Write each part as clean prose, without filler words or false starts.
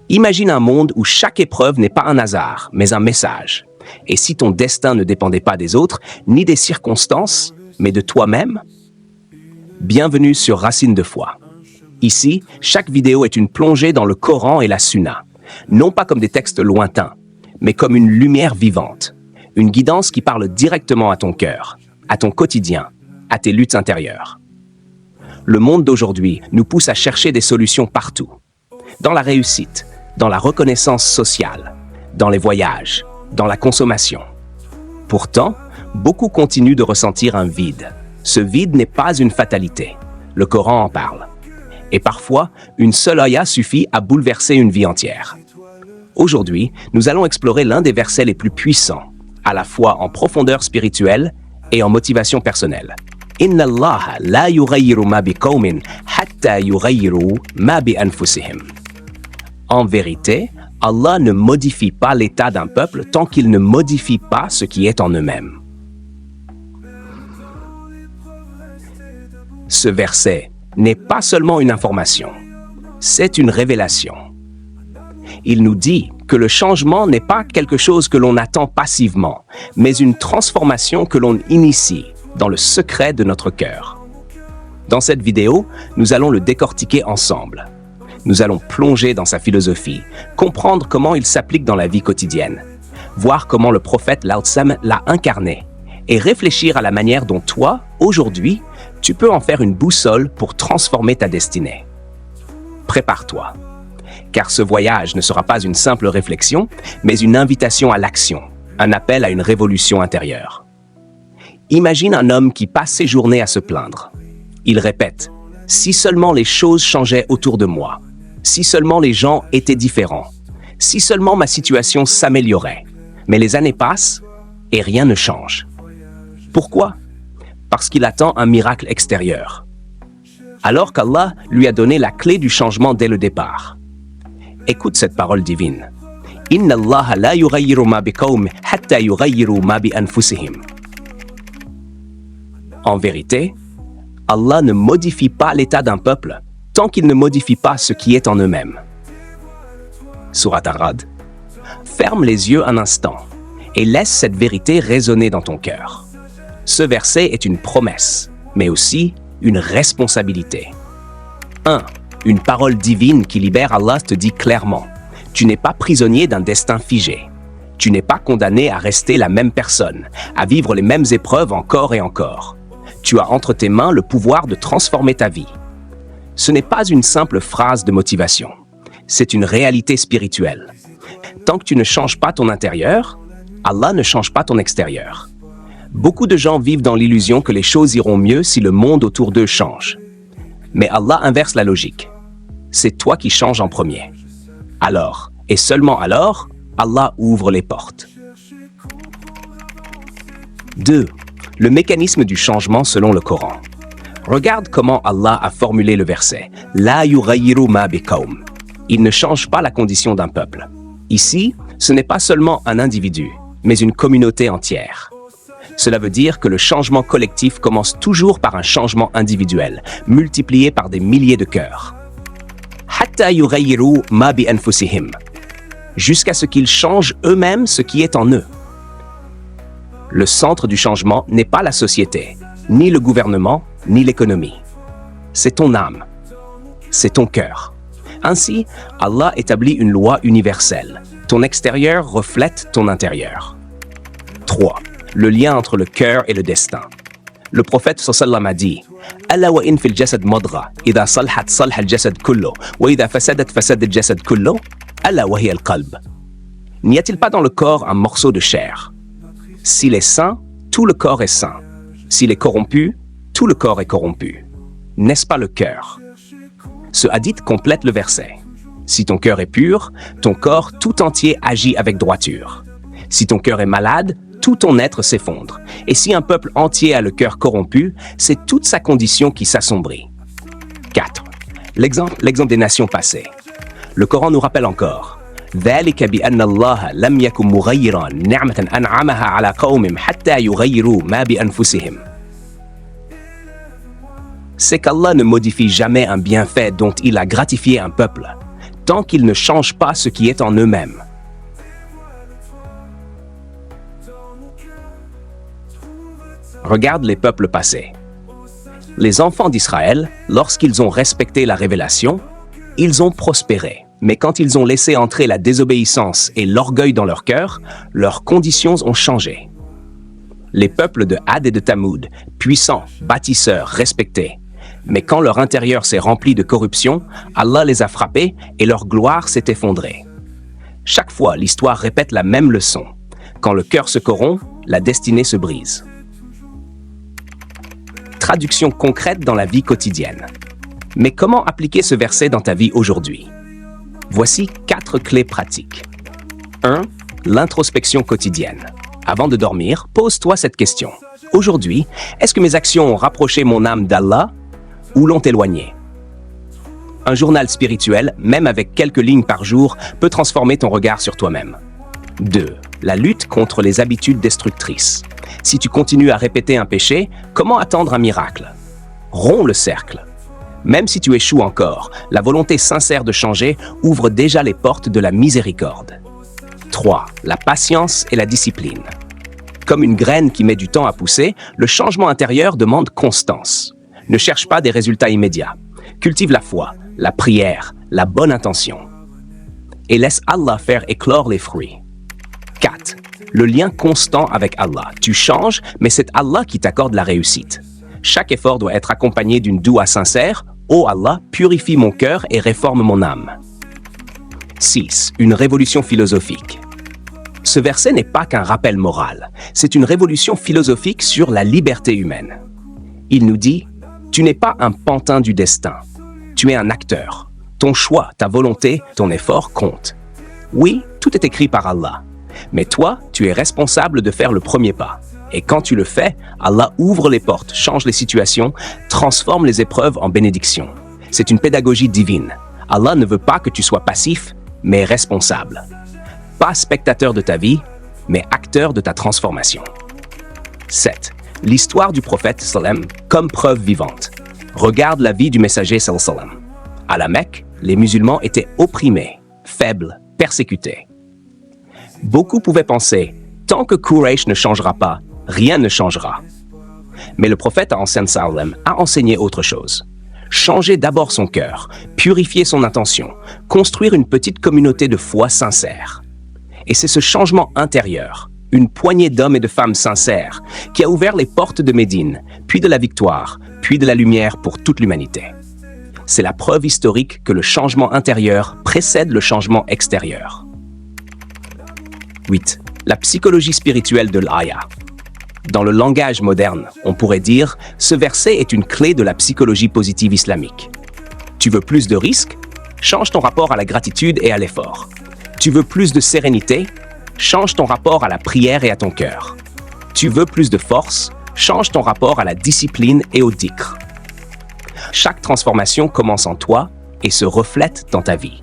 Imagine un monde où chaque épreuve n'est pas un hasard, mais un message. Et si ton destin ne dépendait pas des autres, ni des circonstances, mais de toi-même? Bienvenue sur Racine de foi. Ici, chaque vidéo est une plongée dans le Coran et la Sunna, non pas comme des textes lointains, mais comme une lumière vivante, une guidance qui parle directement à ton cœur, à ton quotidien, à tes luttes intérieures. Le monde d'aujourd'hui nous pousse à chercher des solutions partout, dans la réussite, dans la reconnaissance sociale, dans les voyages, dans la consommation. Pourtant, beaucoup continuent de ressentir un vide. Ce vide n'est pas une fatalité. Le Coran en parle. Et parfois, une seule ayah suffit à bouleverser une vie entière. Aujourd'hui, nous allons explorer l'un des versets les plus puissants, à la fois en profondeur spirituelle et en motivation personnelle. Inna Allaha la yughayyiru ma biqawmin hatta yughayyiru ma bi anfusihim. En vérité, Allah ne modifie pas l'état d'un peuple tant qu'il ne modifie pas ce qui est en eux-mêmes. Ce verset n'est pas seulement une information, c'est une révélation. Il nous dit que le changement n'est pas quelque chose que l'on attend passivement, mais une transformation que l'on initie dans le secret de notre cœur. Dans cette vidéo, nous allons le décortiquer ensemble. Nous allons plonger dans sa philosophie, comprendre comment il s'applique dans la vie quotidienne, voir comment le prophète Lao Tse l'a incarné et réfléchir à la manière dont toi, aujourd'hui, tu peux en faire une boussole pour transformer ta destinée. Prépare-toi, car ce voyage ne sera pas une simple réflexion, mais une invitation à l'action, un appel à une révolution intérieure. Imagine un homme qui passe ses journées à se plaindre. Il répète « Si seulement les choses changeaient autour de moi, si seulement les gens étaient différents, si seulement ma situation s'améliorait. » Mais les années passent et rien ne change. Pourquoi? Parce qu'il attend un miracle extérieur. Alors qu'Allah lui a donné la clé du changement dès le départ. Écoute cette parole divine. Inna Allaha la yughayyiru ma biqawmin hatta yughayyiru ma bi anfusihim. En vérité, Allah ne modifie pas l'état d'un peuple tant qu'il ne modifie pas ce qui est en eux-mêmes. Surat Ar-Ra'd. Ferme les yeux un instant et laisse cette vérité résonner dans ton cœur. Ce verset est une promesse, mais aussi une responsabilité. 1. Une parole divine qui libère. Allah te dit clairement, tu n'es pas prisonnier d'un destin figé. Tu n'es pas condamné à rester la même personne, à vivre les mêmes épreuves encore et encore. Tu as entre tes mains le pouvoir de transformer ta vie. Ce n'est pas une simple phrase de motivation, c'est une réalité spirituelle. Tant que tu ne changes pas ton intérieur, Allah ne change pas ton extérieur. Beaucoup de gens vivent dans l'illusion que les choses iront mieux si le monde autour d'eux change. Mais Allah inverse la logique. C'est toi qui changes en premier. Alors, et seulement alors, Allah ouvre les portes. 2. Le mécanisme du changement selon le Coran. Regarde comment Allah a formulé le verset « La yughayyiru ma biqawm ». Il ne change pas la condition d'un peuple. Ici, ce n'est pas seulement un individu, mais une communauté entière. Cela veut dire que le changement collectif commence toujours par un changement individuel, multiplié par des milliers de cœurs. Hatta yughayyiru ma bi anfusihim. Jusqu'à ce qu'ils changent eux-mêmes ce qui est en eux. Le centre du changement n'est pas la société, ni le gouvernement, ni l'économie. C'est ton âme, c'est ton cœur. Ainsi, Allah établit une loi universelle. Ton extérieur reflète ton intérieur. 3. Le lien entre le cœur et le destin. Le prophète sallallahu a dit « Alla wa in fil jasad madra, idha salhat salha al-jasad kullu, wa idha fasadat fasad al-jasad kullu, alla wa hiya al-qalb. » N'y a-t-il pas dans le corps un morceau de chair? S'il est sain, tout le corps est sain. S'il est corrompu, tout le corps est corrompu. N'est-ce pas le cœur? Ce hadith complète le verset. Si ton cœur est pur, ton corps tout entier agit avec droiture. Si ton cœur est malade, tout ton être s'effondre. Et si un peuple entier a le cœur corrompu, c'est toute sa condition qui s'assombrit. 4. L'exemple des nations passées. Le Coran nous rappelle encore. ذلك بأن الله لم يكن مغيرا نعمة أنعمها على قوم حتى يغيروا ما بأنفسهم. C'est qu'Allah ne modifie jamais un bienfait dont il a gratifié un peuple, tant qu'ils ne changent pas ce qui est en eux-mêmes. Regarde les peuples passés. Les enfants d'Israël, lorsqu'ils ont respecté la révélation, ils ont prospéré. Mais quand ils ont laissé entrer la désobéissance et l'orgueil dans leur cœur, leurs conditions ont changé. Les peuples de Had et de Tamoud, puissants, bâtisseurs, respectés. Mais quand leur intérieur s'est rempli de corruption, Allah les a frappés et leur gloire s'est effondrée. Chaque fois, l'histoire répète la même leçon. Quand le cœur se corrompt, la destinée se brise. Traduction concrète dans la vie quotidienne. Mais comment appliquer ce verset dans ta vie aujourd'hui? Voici 4 clés pratiques. 1. L'introspection quotidienne. Avant de dormir, pose-toi cette question. Aujourd'hui, est-ce que mes actions ont rapproché mon âme d'Allah ou l'ont éloigné? Un journal spirituel, même avec quelques lignes par jour, peut transformer ton regard sur toi-même. 2. La lutte contre les habitudes destructrices. Si tu continues à répéter un péché, comment attendre un miracle? Romps le cercle. Même si tu échoues encore, la volonté sincère de changer ouvre déjà les portes de la miséricorde. 3. La patience et la discipline. Comme une graine qui met du temps à pousser, le changement intérieur demande constance. Ne cherche pas des résultats immédiats. Cultive la foi, la prière, la bonne intention. Et laisse Allah faire éclore les fruits. 4. Le lien constant avec Allah. Tu changes, mais c'est Allah qui t'accorde la réussite. Chaque effort doit être accompagné d'une doua sincère. Ô Allah, purifie mon cœur et réforme mon âme. 6. Une révolution philosophique. Ce verset n'est pas qu'un rappel moral, c'est une révolution philosophique sur la liberté humaine. Il nous dit, tu n'es pas un pantin du destin, tu es un acteur. Ton choix, ta volonté, ton effort comptent. Oui, tout est écrit par Allah, mais toi, tu es responsable de faire le premier pas. Et quand tu le fais, Allah ouvre les portes, change les situations, transforme les épreuves en bénédictions. C'est une pédagogie divine. Allah ne veut pas que tu sois passif, mais responsable. Pas spectateur de ta vie, mais acteur de ta transformation. 7. L'histoire du prophète sallam comme preuve vivante. Regarde la vie du messager sallam. À la Mecque, les musulmans étaient opprimés, faibles, persécutés. Beaucoup pouvaient penser, tant que Quraysh ne changera pas, rien ne changera. Mais le prophète a enseigné autre chose. Changer d'abord son cœur, purifier son intention, construire une petite communauté de foi sincère. Et c'est ce changement intérieur, une poignée d'hommes et de femmes sincères, qui a ouvert les portes de Médine, puis de la victoire, puis de la lumière pour toute l'humanité. C'est la preuve historique que le changement intérieur précède le changement extérieur. 8. La psychologie spirituelle de l'aya. Dans le langage moderne, on pourrait dire, ce verset est une clé de la psychologie positive islamique. Tu veux plus de risques? Change ton rapport à la gratitude et à l'effort. Tu veux plus de sérénité? Change ton rapport à la prière et à ton cœur. Tu veux plus de force? Change ton rapport à la discipline et au dhikr. Chaque transformation commence en toi et se reflète dans ta vie.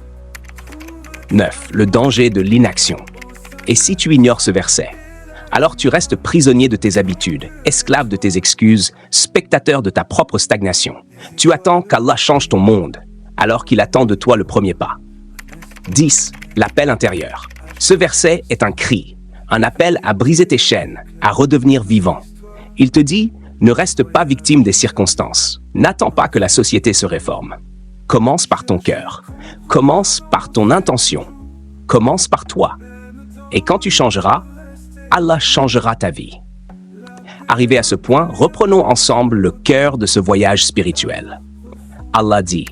9. Le danger de l'inaction. Et si tu ignores ce verset, alors tu restes prisonnier de tes habitudes, esclave de tes excuses, spectateur de ta propre stagnation. Tu attends qu'Allah change ton monde, alors qu'il attend de toi le premier pas. 10. L'appel intérieur. Ce verset est un cri, un appel à briser tes chaînes, à redevenir vivant. Il te dit, ne reste pas victime des circonstances. N'attends pas que la société se réforme. Commence par ton cœur. Commence par ton intention. Commence par toi. Et quand tu changeras, Allah changera ta vie. Arrivé à ce point, reprenons ensemble le cœur de ce voyage spirituel. Allah dit,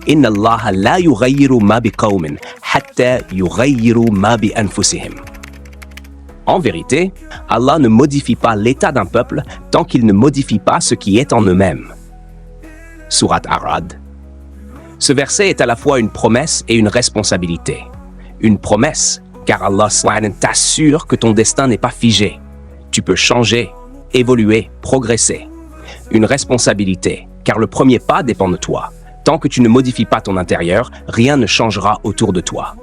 Inna Allah la yughayyiru ma biqawmin hatta yughayyiru ma bi anfusihim. En vérité, Allah ne modifie pas l'état d'un peuple tant qu'il ne modifie pas ce qui est en eux-mêmes. Sourate Ar-Ra'd. Ce verset est à la fois une promesse et une responsabilité. Une promesse, car Allah t'assure que ton destin n'est pas figé. Tu peux changer, évoluer, progresser. Une responsabilité, car le premier pas dépend de toi. Tant que tu ne modifies pas ton intérieur, rien ne changera autour de toi.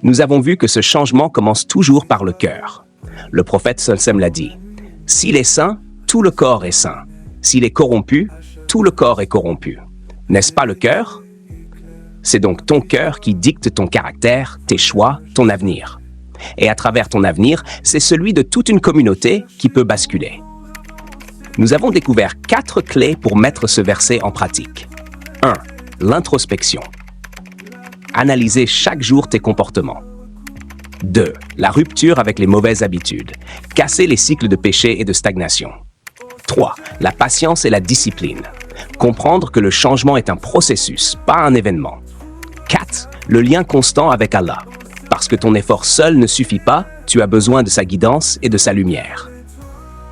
Nous avons vu que ce changement commence toujours par le cœur. Le prophète sallam l'a dit. S'il est sain, tout le corps est sain. S'il est corrompu, tout le corps est corrompu. N'est-ce pas le cœur? C'est donc ton cœur qui dicte ton caractère, tes choix, ton avenir. Et à travers ton avenir, c'est celui de toute une communauté qui peut basculer. Nous avons découvert 4 clés pour mettre ce verset en pratique. 1. L'introspection. Analyser chaque jour tes comportements. 2. La rupture avec les mauvaises habitudes. Casser les cycles de péché et de stagnation. 3. La patience et la discipline. Comprendre que le changement est un processus, pas un événement. 4. Le lien constant avec Allah. Parce que ton effort seul ne suffit pas, tu as besoin de sa guidance et de sa lumière.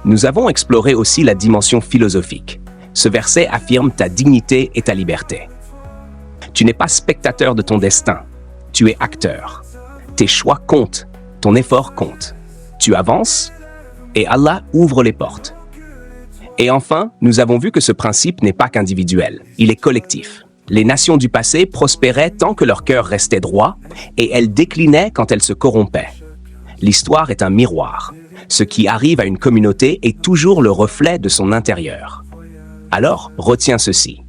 Nous avons exploré aussi la dimension philosophique. Ce verset affirme ta dignité et ta liberté. Tu n'es pas spectateur de ton destin, tu es acteur. Tes choix comptent, ton effort compte. Tu avances et Allah ouvre les portes. Et enfin, nous avons vu que ce principe n'est pas qu'individuel, il est collectif. Les nations du passé prospéraient tant que leur cœur restait droit et elles déclinaient quand elles se corrompaient. L'histoire est un miroir. Ce qui arrive à une communauté est toujours le reflet de son intérieur. Alors, retiens ceci.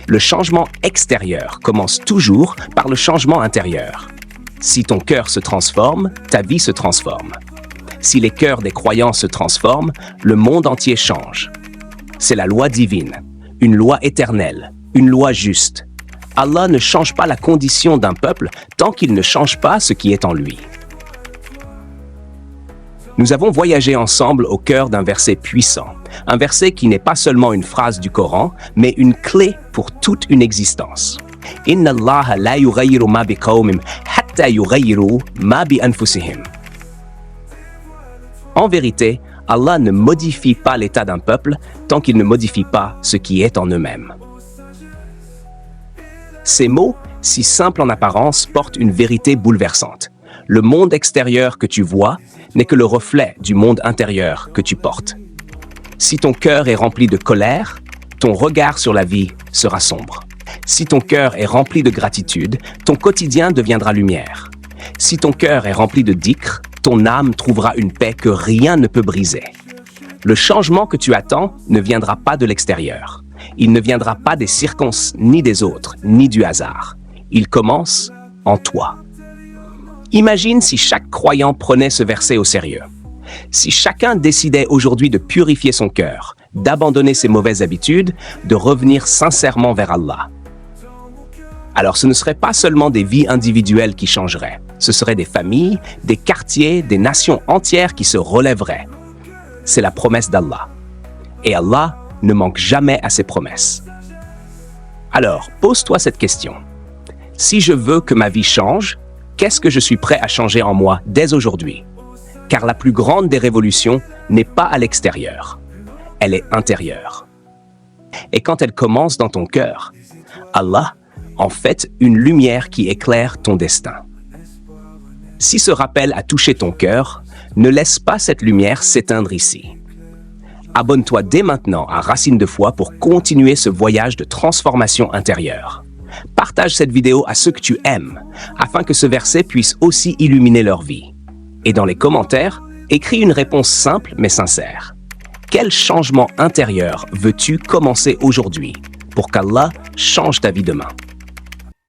Le changement extérieur commence toujours par le changement intérieur. Si ton cœur se transforme, ta vie se transforme. Si les cœurs des croyants se transforment, le monde entier change. C'est la loi divine, une loi éternelle, une loi juste. Allah ne change pas la condition d'un peuple tant qu'il ne change pas ce qui est en lui. Nous avons voyagé ensemble au cœur d'un verset puissant, un verset qui n'est pas seulement une phrase du Coran, mais une clé pour toute une existence. Inna Allah la yughayyiru ma biqawmin hatta yughayyiru ma bi anfusihim. En vérité, Allah ne modifie pas l'état d'un peuple tant qu'il ne modifie pas ce qui est en eux-mêmes. Ces mots, si simples en apparence, portent une vérité bouleversante. Le monde extérieur que tu vois n'est que le reflet du monde intérieur que tu portes. Si ton cœur est rempli de colère, ton regard sur la vie sera sombre. Si ton cœur est rempli de gratitude, ton quotidien deviendra lumière. Si ton cœur est rempli de dhikr, ton âme trouvera une paix que rien ne peut briser. Le changement que tu attends ne viendra pas de l'extérieur. Il ne viendra pas des circonstances, ni des autres, ni du hasard. Il commence en toi. Imagine si chaque croyant prenait ce verset au sérieux. Si chacun décidait aujourd'hui de purifier son cœur, d'abandonner ses mauvaises habitudes, de revenir sincèrement vers Allah. Alors ce ne serait pas seulement des vies individuelles qui changeraient, ce seraient des familles, des quartiers, des nations entières qui se relèveraient. C'est la promesse d'Allah. Et Allah ne manque jamais à ses promesses. Alors, pose-toi cette question. Si je veux que ma vie change, qu'est-ce que je suis prêt à changer en moi dès aujourd'hui? Car la plus grande des révolutions n'est pas à l'extérieur, elle est intérieure. Et quand elle commence dans ton cœur, Allah en fait une lumière qui éclaire ton destin. Si ce rappel a touché ton cœur, ne laisse pas cette lumière s'éteindre ici. Abonne-toi dès maintenant à Racine de foi pour continuer ce voyage de transformation intérieure. Partage cette vidéo à ceux que tu aimes, afin que ce verset puisse aussi illuminer leur vie. Et dans les commentaires, écris une réponse simple mais sincère. Quel changement intérieur veux-tu commencer aujourd'hui pour qu'Allah change ta vie demain?